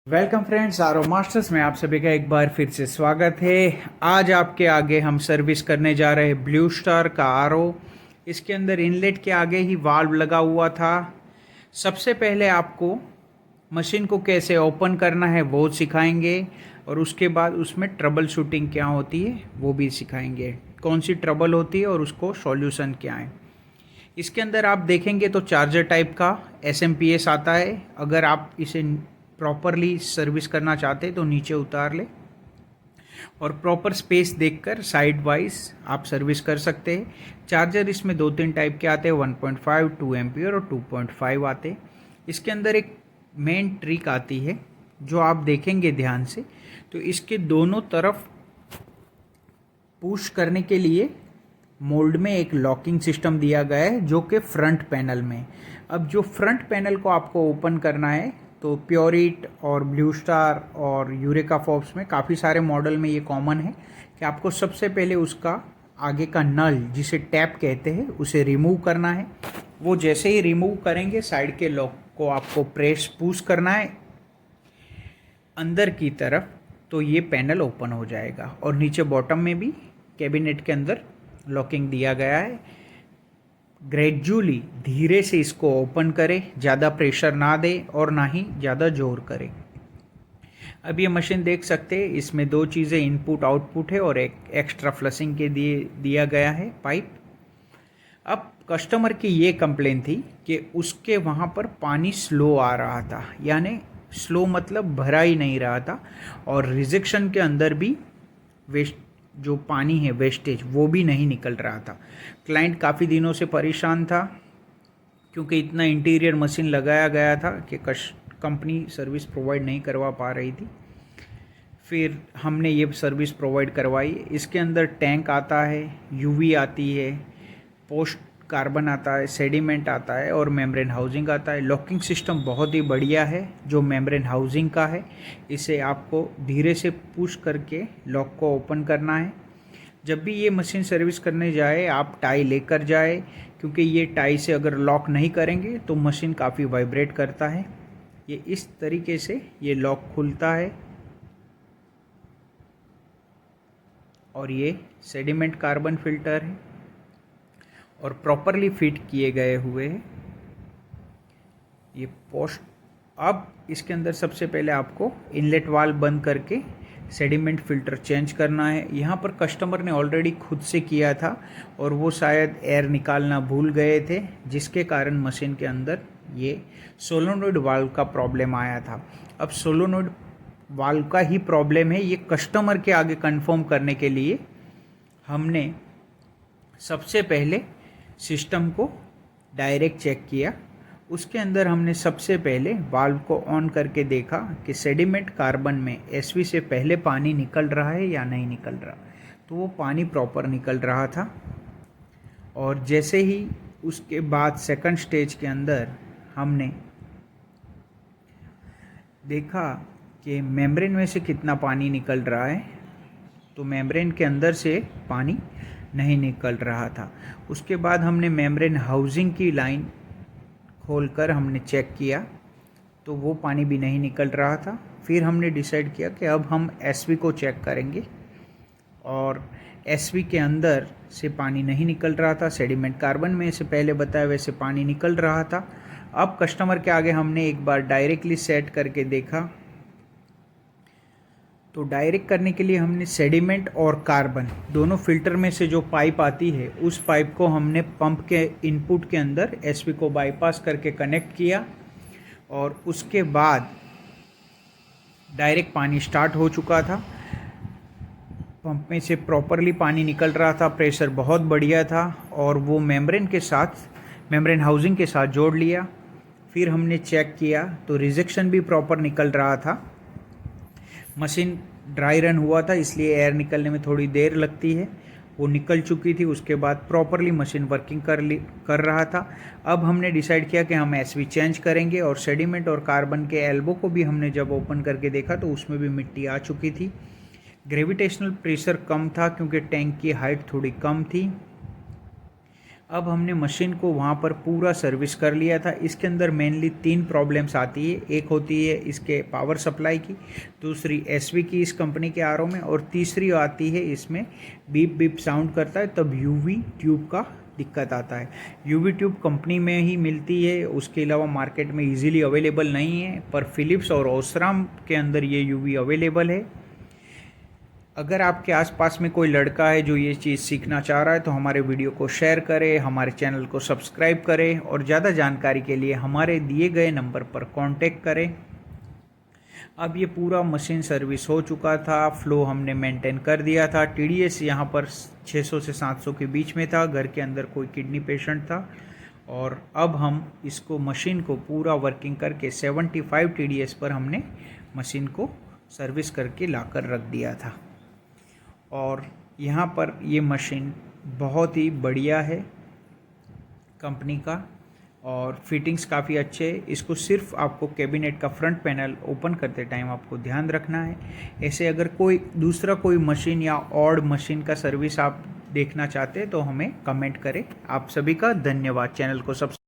Welcome friends, RO masters में आप सभी का एक बार फिर से स्वागत है। आज आपके आगे हम सर्विस करने जा रहे हैं ब्लू स्टार का आरओ। इसके अंदर इनलेट के आगे ही वाल्व लगा हुआ था। सबसे पहले आपको मशीन को कैसे ओपन करना है वो सिखाएंगे और उसके बाद उसमें ट्रबल शूटिंग क्या होती है वो भी सिखाएंगे, कौन सी ट्रबल होती है और उसको सॉल्यूशन क्या है। इसके अंदर आप देखेंगे तो चार्जर टाइप का एसएमपीएस आता है। अगर आप इसे प्रॉपरली सर्विस करना चाहते हैं तो नीचे उतार ले और प्रॉपर स्पेस देखकर साइड वाइज आप सर्विस कर सकते हैं। चार्जर इसमें 2-3 टाइप के आते हैं, 1.5, 2 एम्पियर और 2.5 आते हैं। इसके अंदर एक मेन ट्रिक आती है जो आप देखेंगे ध्यान से, तो इसके दोनों तरफ पुश करने के लिए मोल्ड में एक लॉकिंग सिस्टम दिया गया है जो कि फ्रंट पैनल में। अब जो फ्रंट पैनल को आपको ओपन करना है तो प्योरिट और ब्लू स्टार और यूरेका फॉर्ब्स में काफ़ी सारे मॉडल में ये कॉमन है कि आपको सबसे पहले उसका आगे का नल जिसे टैप कहते हैं उसे रिमूव करना है। वो जैसे ही रिमूव करेंगे साइड के लॉक को आपको प्रेस पुश करना है अंदर की तरफ, तो ये पैनल ओपन हो जाएगा। और नीचे बॉटम में भी कैबिनेट के अंदर लॉकिंग दिया गया है। ग्रेजुअली धीरे से इसको ओपन करें, ज़्यादा प्रेशर ना दे और ना ही ज़्यादा जोर करें। अब ये मशीन देख सकते हैं, इसमें दो चीज़ें इनपुट आउटपुट है और एक एक्स्ट्रा फ्लशिंग के दिया गया है पाइप। अब कस्टमर की ये कंप्लेन थी कि उसके वहाँ पर पानी स्लो आ रहा था, यानी स्लो मतलब भरा ही नहीं रहा था और रिजेक्शन के अंदर भी वेस्ट जो पानी है वेस्टेज वो भी नहीं निकल रहा था। क्लाइंट काफ़ी दिनों से परेशान था क्योंकि इतना इंटीरियर मशीन लगाया गया था कि कंपनी सर्विस प्रोवाइड नहीं करवा पा रही थी। फिर हमने ये सर्विस प्रोवाइड करवाई। इसके अंदर टैंक आता है, यूवी आती है, पोस्ट कार्बन आता है, सेडिमेंट आता है और मेम्ब्रेन हाउसिंग आता है। लॉकिंग सिस्टम बहुत ही बढ़िया है जो मेम्ब्रेन हाउसिंग का है। इसे आपको धीरे से पुश करके लॉक को ओपन करना है। जब भी ये मशीन सर्विस करने जाए आप टाई लेकर जाए, क्योंकि ये टाई से अगर लॉक नहीं करेंगे तो मशीन काफ़ी वाइब्रेट करता है। ये इस तरीके से ये लॉक खुलता है और ये सेडिमेंट कार्बन फिल्टर है और प्रॉपरली फिट किए गए हुए हैं ये पोस्ट। अब इसके अंदर सबसे पहले आपको इनलेट वाल्व बंद करके सेडिमेंट फ़िल्टर चेंज करना है। यहाँ पर कस्टमर ने ऑलरेडी खुद से किया था और वो शायद एयर निकालना भूल गए थे, जिसके कारण मशीन के अंदर ये सोलोनॉइड वाल्व का प्रॉब्लम आया था। अब सोलोनॉइड वाल्व का ही प्रॉब्लम है, ये कस्टमर के आगे कंफर्म करने के लिए हमने सबसे पहले सिस्टम को डायरेक्ट चेक किया। उसके अंदर हमने सबसे पहले वाल्व को ऑन करके देखा कि सेडिमेंट कार्बन में एसवी से पहले पानी निकल रहा है या नहीं निकल रहा। तो वो पानी प्रॉपर निकल रहा था। और जैसे ही उसके बाद सेकंड स्टेज के अंदर हमने देखा कि मेम्ब्रेन में से कितना पानी निकल रहा है, तो मेम्ब्रेन के अंदर से पानी नहीं निकल रहा था। उसके बाद हमने मेम्ब्रेन हाउसिंग की लाइन खोलकर हमने चेक किया तो वो पानी भी नहीं निकल रहा था। फिर हमने डिसाइड किया कि अब हम एसवी को चेक करेंगे और एसवी के अंदर से पानी नहीं निकल रहा था। सेडिमेंट कार्बन में से पहले बताया वैसे पानी निकल रहा था। अब कस्टमर के आगे हमने एक बार डायरेक्टली सेट करके देखा, तो डायरेक्ट करने के लिए हमने सेडिमेंट और कार्बन दोनों फिल्टर में से जो पाइप आती है उस पाइप को हमने पंप के इनपुट के अंदर एसवी को बाईपास करके कनेक्ट किया और उसके बाद डायरेक्ट पानी स्टार्ट हो चुका था। पंप में से प्रॉपरली पानी निकल रहा था, प्रेशर बहुत बढ़िया था और वो मेम्ब्रेन हाउसिंग के साथ जोड़ लिया। फिर हमने चेक किया तो रिजेक्शन भी प्रॉपर निकल रहा था। मशीन ड्राई रन हुआ था इसलिए एयर निकलने में थोड़ी देर लगती है, वो निकल चुकी थी। उसके बाद प्रॉपरली मशीन वर्किंग कर रहा था। अब हमने डिसाइड किया कि हम एसवी चेंज करेंगे और सेडिमेंट और कार्बन के एल्बो को भी हमने जब ओपन करके देखा तो उसमें भी मिट्टी आ चुकी थी। ग्रेविटेशनल प्रेशर कम था क्योंकि टैंक की हाइट थोड़ी कम थी। अब हमने मशीन को वहाँ पर पूरा सर्विस कर लिया था। इसके अंदर मेनली 3 प्रॉब्लम्स आती है। एक होती है इसके पावर सप्लाई की, दूसरी एसवी की इस कंपनी के आरओ में, और तीसरी आती है इसमें बीप बीप साउंड करता है तब यूवी ट्यूब का दिक्कत आता है। यूवी ट्यूब कंपनी में ही मिलती है, उसके अलावा मार्केट में इजीली अवेलेबल नहीं है, पर फिलिप्स और ओसराम के अंदर ये यूवी अवेलेबल है। अगर आपके आसपास में कोई लड़का है जो ये चीज़ सीखना चाह रहा है तो हमारे वीडियो को शेयर करें, हमारे चैनल को सब्सक्राइब करें और ज़्यादा जानकारी के लिए हमारे दिए गए नंबर पर कांटेक्ट करें। अब ये पूरा मशीन सर्विस हो चुका था, फ्लो हमने मेंटेन कर दिया था। टीडीएस यहाँ पर 600 से 700 के बीच में था। घर के अंदर कोई किडनी पेशेंट था और अब हम इसको मशीन को पूरा वर्किंग करके 75 टीडीएस पर हमने मशीन को सर्विस करके लाकर रख दिया था। और यहाँ पर ये मशीन बहुत ही बढ़िया है कंपनी का और फिटिंग्स काफ़ी अच्छे है। इसको सिर्फ आपको कैबिनेट का फ्रंट पैनल ओपन करते टाइम आपको ध्यान रखना है। ऐसे अगर कोई दूसरा कोई मशीन या ऑड मशीन का सर्विस आप देखना चाहते हैं तो हमें कमेंट करें। आप सभी का धन्यवाद। चैनल को सब्सक्राइब